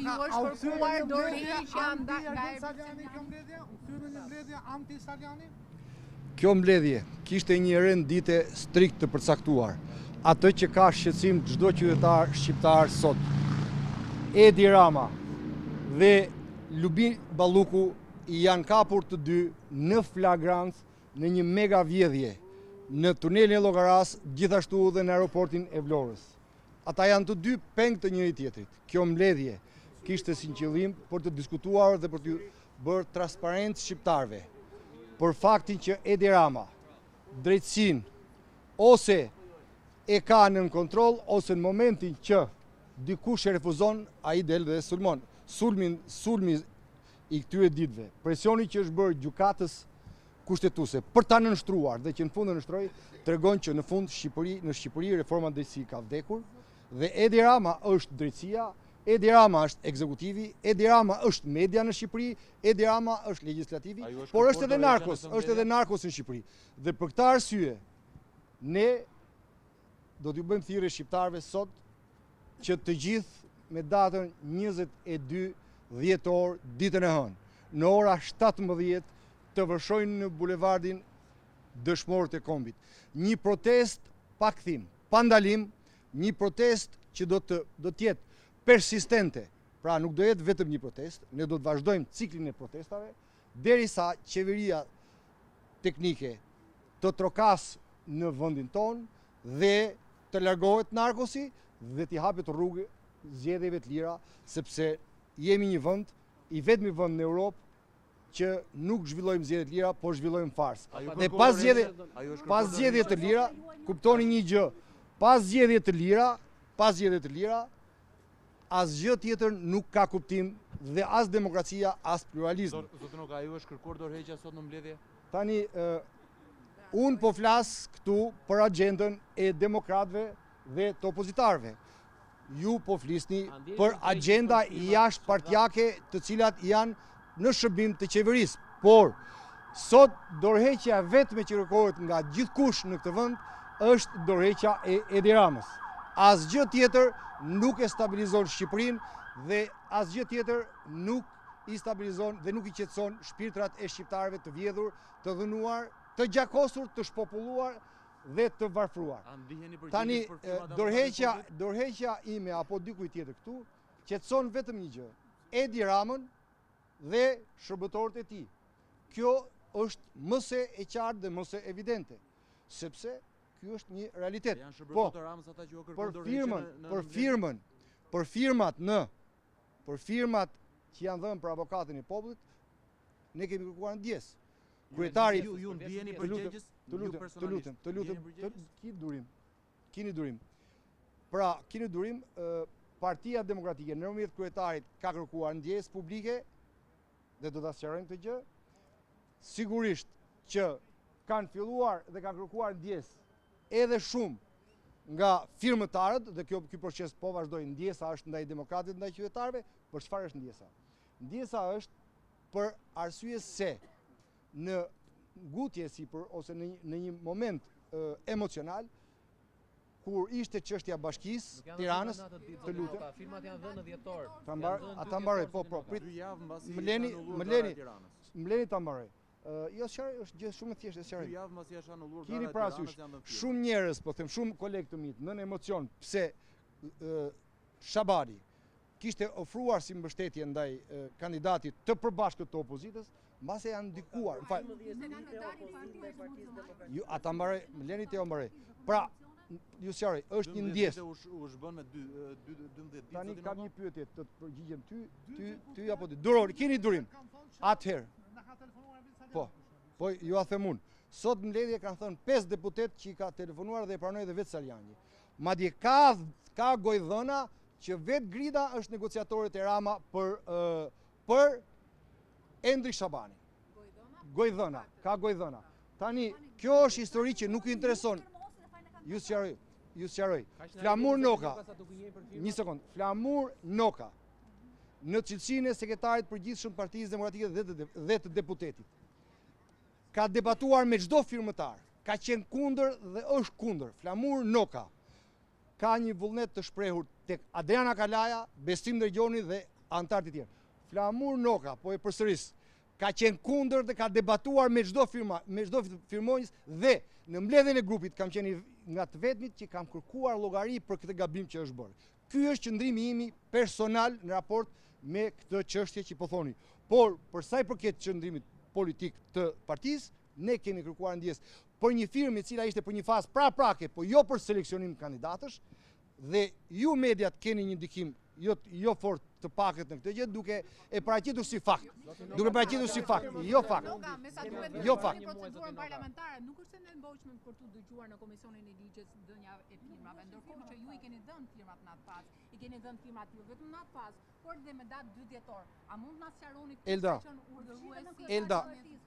ju është kërkuar dorëheqja nga Kjo mbledhje kishte një rendite strikt të përcaktuar, atë që ka shqetësim çdo qytetar shqiptar sot. Edi Rama dhe Lubin Balluku janë kapur të dy në flagrancë në një mega vjedhje në tunelin e Llogaras, gjithashtu dhe në aeroportin e Vlorës. Ata janë të dy peng të njëri tjetrit. Kjo mbledhje kishte si qëllim për të diskutuar dhe për të bërë transparent shqiptarve për faktin që Edi Rama drejtësinë ose e ka nën kontroll ose në momentin që dikush e refuzon, ai del dhe sulmon. Sulmi i këtyre ditëve, presioni që është bërë gjykatës kushtetuese për ta nënshtruar dhe që në fund nënshtroi, tregon që në fund në Shqipëri reforma drejtësie ka vdekur dhe Edi Rama është drejtësia, Edi Rama është ekzekutivi, Edi Rama është media në Shqipëri, Edi Rama është legislativi, por është edhe narkos në Shqipëri. Dhe për këtë arsye, ne do t'ju bëjmë thirrje shqiptarëve sot që të gjithë me datën 22 dhjetor, ditën e hënë, në ora 17 të vërshojnë në bulevardin Dëshmorët e Kombit. Një protest pa kthim, pa ndalim, një protest që do të jetë persistente. Pra nuk do jetë vetëm një protest, ne do të vazhdojmë ciklin e protestave derisa qeveria teknike të trokas në vendin tonë dhe të largohet narkosi dhe t'i hapet rrugë zgjedhjeve të lira, sepse jemi një vend, i vetmi vend në Europë që nuk zhvillojmë zgjedhje të lira, por zhvillojmë farsë. Dhe pas zgjedhje të lira, kuptoni një gjë, pas zgjedhje të lira, asgjë tjetër nuk ka kuptim dhe as demokracia, as pluralizmi. Zotë Noka, ju është kërkuar dorëheqja sot në mbledhje? Tani, unë po flas këtu për agendën e demokratëve dhe të opozitarëve. Ju po flisni për agenda jashtë partijake të cilat janë në shërbim të qeverisë. Por, sot dorëheqja vetme që kërkohet nga gjithkush në këtë vend është dorëheqja e Edi Ramës. Asgjë tjetër nuk e stabilizon Shqipërinë dhe asgjë tjetër nuk i stabilizon dhe nuk i qetëson shpirtrat e shqiptarëve të vjedhur, të dhënuar, të gjakosur, të shpopulluar dhe të varfruar. Tani, dorëheqja ime apo dikuj tjetër këtu qetëson vetëm një gjë, Edi Ramën dhe shërbëtorët e tij. Kjo është mëse e qartë dhe mëse evidente, sepse ky është një realitet. Po, për firmat që janë dhënë për avokatin e popullit, ne kemi kërkuar ndjes. Kryetari, ju ndjeni përgjegjës, të lutem, kini durim. Pra, kini durim, Partia Demokratike në nëmjet kryetarit ka kërkuar ndjes publike dhe do ta sqarojmë këtë gjë. Sigurisht që kanë filluar dhe kanë kërkuar ndjes edhe shumë nga firmëtarët dhe ky proces po vazhdoi. Ndjesa është ndaj demokratëve, ndaj qytetarëve. Për çfarë është ndjesa? Ndjesa është për arsye se në ngutje sipër ose në një moment emocional kur ishte çështja bashkisë Tiranës, të lutem. Firmat janë dhënë në dhjetor. Ata mbaroj, po, prit. Mleni ta mbaroj. Jo, sqaroj, është gjë shumë e thjeshtë, sqaroj. Kini parasysh, shumë njerëz, po them, shumë kolegë të mit, nën emocion, pse Shabadi kishte ofruar si mbështetje ndaj kandidatit të përbashkët të opozitës, mbase janë ndikuar. Ata mbaroj, Mleni te mbaroj. Pra, ju sqaroj, është një ndjesë. U zhbën me 12 Tani kam një pyetje, të përgjigjem ty apo ti. Duroni, keni durim. Atëherë. Po, ju a them unë. Sot në mbledhje kanë thënë 5 deputet që i ka telefonuar dhe i pranoi dhe vetë Saljangi. Madje ka gojdhëna që vetë Grida është negociatorët e Rama për Endri Shabani. Gojdhëna, ka gojdhëna. Tani, kjo është histori që nuk i intereson. Ju sqaroj. Flamur Noka. Një sekond. Flamur Noka. Në cilësinë e sekretarit përgjithshëm të Partisë Demokratike dhe të deputetit. Ka debatuar me çdo firmëtar. Ka qenë kundër dhe është kundër. Flamur Noka ka një vullnet të shprehur tek Adriana Kalaja, Besim Dërgjoni dhe antarët e tjerë. Flamur Noka, po e përsëris, ka qenë kundër dhe ka debatuar me çdo firmonjës dhe në mbledhjen e grupit kam qenë nga të vetmit që kam kërkuar llogari për këtë gabim që është bërë. Ky është qëndrimi imi personal në raport me këtë çështje që po thoni. Por për sa i përket qëndrimit politik të partisë, ne kemi kërkuar ndjes për një firmë e cila ishte për një fazë praprake, po jo për seleksionim kandidatësh, dhe ju mediat keni një ndikim jo fort të pakët në këtë gjë, duke e paraqitur si fakt. Duke paraqitur si fakt, jo fakt. Jo fakt. Procedurën parlamentare nuk është në mbojshme për të dëgjuar në Komisionin e Ligjit dhënia e firmave, ndërkohë që ju i keni dhënë firmat në atë fazë, i keni dhënë firmat jo vetëm në atë fazë, por dhe me datë 2 dhjetor. A mund na sqaroni Elda,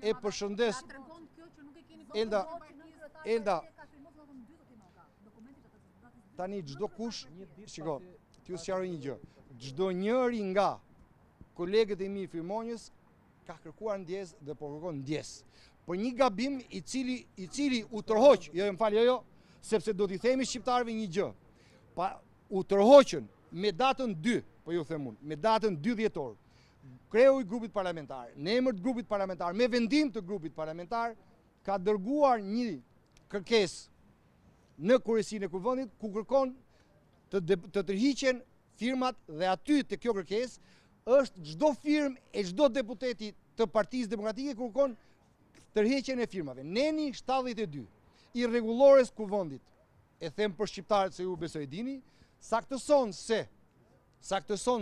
e përshëndes. Elda, tani çdo kush, shiko, t'ju sqaroj një gjë. Çdo njëri nga kolegët e mi firmonjës ka kërkuar ndjes dhe po kërkon ndjes. Për një gabim i cili u tërhoq, jo, sepse do t'i themi shqiptarëve një gjë. Pa u tërhoqën me datën 2, po ju them unë, me datën 2 dhjetor. Kreu i grupit parlamentar, në emër të grupit parlamentar, me vendim të grupit parlamentar, ka dërguar një kërkesë në Kryesinë e Kuvendit ku kërkon të tërhiqen firmat dhe aty të kjo kërkesë është çdo firmë e çdo deputeti të Partisë Demokratike kërkon tërheqjen e firmave. Neni 72 i rregullores Kuvendit, e them për shqiptarët se ju besoj dini, saktëson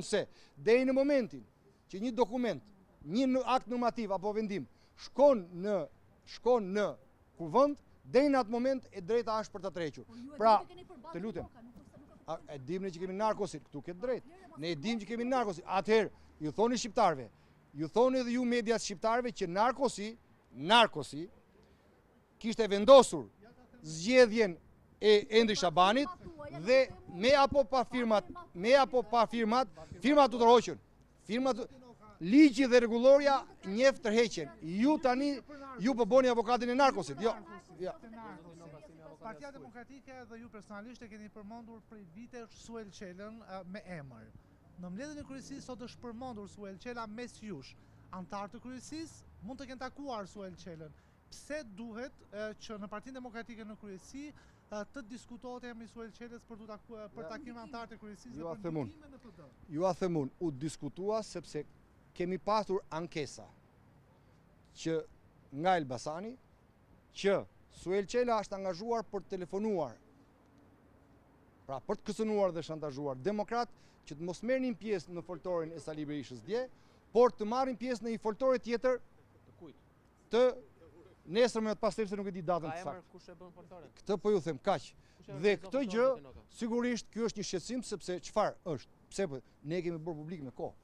se deri në momentin që një dokument, një akt normativ apo vendim shkon në Kuvend, deri në atë moment e drejta është për ta tërhequr. Pra, të lutem. E dim ne që kemi narkosit, këtu këtë drejt. Ne e dim që kemi narkosit. Atëherë, ju thoni shqiptarëve, ju thoni edhe ju mediat shqiptarëve që narkosi kishte vendosur zgjedhjen e Endri Shabanit dhe me apo pa firmat, firmat u tërhoqën. Ligji dhe rregulloria njeh tërheqjen. Ju tani po bëni avokatin e narkosit. Jo. Partia Demokratike dhe ju personalisht e keni përmendur prej vitesh Suel Qelën me emër. Në mbledhjen e kryesisë sot është përmendur Suel Qela mes jush. Antarë të kryesisë mund të kenë takuar Suel Qelën. Pse duhet që në Partinë Demokratike në kryesi të diskutohet emri Suel Qelës për takim antarë të kryesisë dhe për ndikime në PD? Ju a themun, u diskutua sepse kemi pasur ankesa që nga Elbasani që Suel Qela është angazhuar për të telefonuar, pra për të kësënuar dhe shantazhuar demokrat që të mos merrnin pjesë në foltorin e Sali Berishës dje, por të marrin pjesë në një foltore tjetër të nesërme pas se nuk e di datën saktë. Këtë po ju them kaq. Dhe këtë gjë sigurisht ky është një shqetësim sepse çfarë është? Pse ne kemi bërë publik me kohë.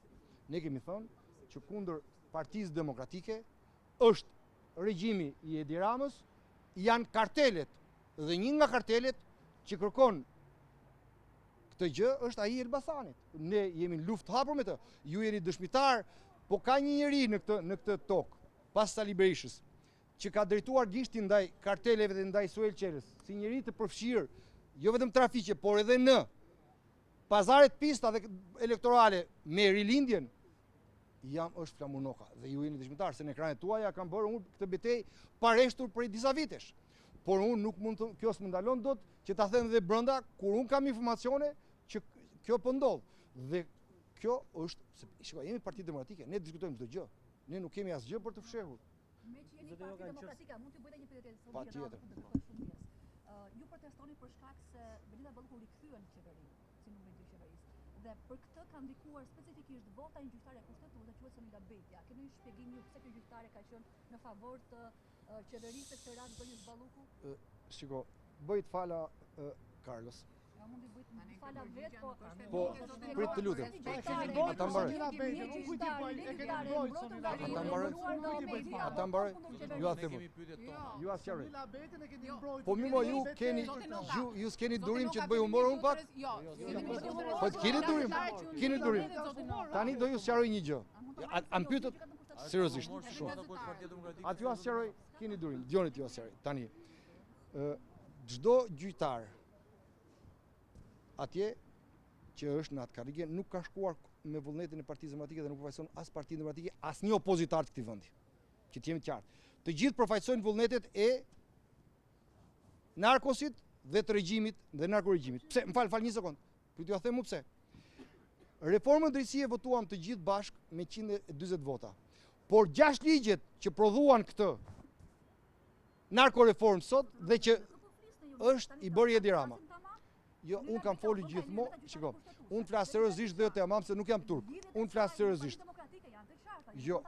Ne kemi thënë që kundër Partisë Demokratike është regjimi i Edi Ramës, janë kartelet dhe një nga kartelet që kërkon këtë gjë është ai i Elbasanit. Ne jemi në luftë hapur me të. Ju jeni dëshmitar, po ka një njeri në këtë tokë pas Sali Berishës që ka drejtuar gishtin ndaj karteleve dhe ndaj Suel Qelës, si njeri të përfshirë, jo vetëm trafiqe, por edhe në pazaret pista dhe elektorale me rilindjen, është Flamur Noka. Dhe ju jeni dëshmitar se në ekranet tuaja kam bërë unë këtë betejë pareshtur prej disa vitesh. Por unë nuk mund të, kjo s'më ndalon dot që ta them dhe brenda kur unë kam informacione që kjo po ndodh. Dhe kjo është, shikoj, jemi Parti Demokratike, ne diskutojmë çdo gjë. Ne nuk kemi asgjë për të fshehur. Me që jeni Parti Demokratike, mund të bëjë një pyetje Patjetër. Ju protestoni për shkak se Belinda Balluku rikthyen në qeveri, si numri 2 qeverisë. Dhe për këtë ka ndikuar specifikisht vota një gjyqtare kushtetuese quhet Sonila Betja. Keni një shpjegim ju pse ky gjyqtare ka qenë në favor të qeverisë të Tiranës Belinda Balluku? Shiko, bëj të fala Carlos. Mund të bëj fala vet, Po, prit të lutem. Ata mbaroj. Ata mbaroj. Ju a them. Ju a sqaroj. Po mirë, ju s'keni durim që të bëj humor unë pak? Po të keni durim. Keni durim. Tani do ju sqaroj një gjë. Am pyetur seriozisht shumë. Atë ju a sqaroj, keni durim. Djonit ju a sqaroj. Tani çdo gjyqtar atje që është në atë karrige nuk ka shkuar me vullnetin e Partisë Demokratike dhe nuk përfaqëson as Partinë Demokratike, as një opozitar të këtij vendi. Që të jemi të qartë. Të gjithë përfaqësojnë vullnetet e narkosit dhe të regjimit dhe narkoregjimit. Pse? Më fal një sekond. Po t'ju them pse. Reformën drejtësie votuam të gjithë bashk me 140 vota. Por 6 ligjet që prodhuan këtë narkoreform sot dhe që është i bërë Edi Rama. Jo, unë kam folur gjithmonë, shiko, unë flas seriozisht dhe të jamam se nuk jam turp. Unë flas seriozisht. Jo,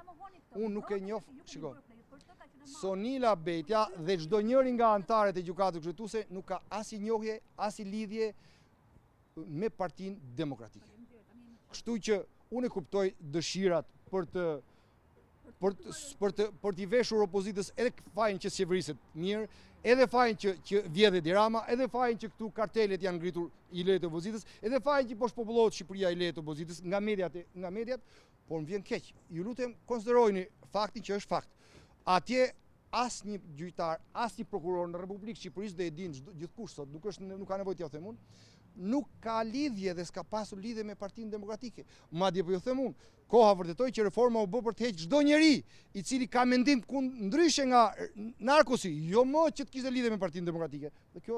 unë nuk e njoh, shiko. Sonila Betja dhe çdo njëri nga anëtarët e gjykatës kushtetuese nuk ka as i njohje, as i lidhje me Partinë Demokratike. Kështu që unë e kuptoj dëshirat për t'i veshur opozitës edhe fajin që s'qeveriset mirë, edhe fajin që vjedh Edi Rama, edhe fajin që këtu kartelet janë ngritur i lejet e opozitës, edhe fajin që poshtë popullohet Shqipëria i lejet e opozitës nga mediat, por më vjen keq. Ju lutem konsiderojeni faktin që është fakt. Atje asnjë gjyqtar, asnjë prokuror në Republikën e Shqipërisë dhe e din gjithkusht sot, nuk ka nevojë t'ja them unë, nuk ka lidhje dhe s'ka pasur lidhje me Partinë Demokratike. Madje po ju them unë, koha vërtetoi që reforma u bë për të heqë çdo njeri i cili ka mendim ndryshe nga narkosi, jo më që të kishte lidhje me Partinë Demokratike. Dhe kjo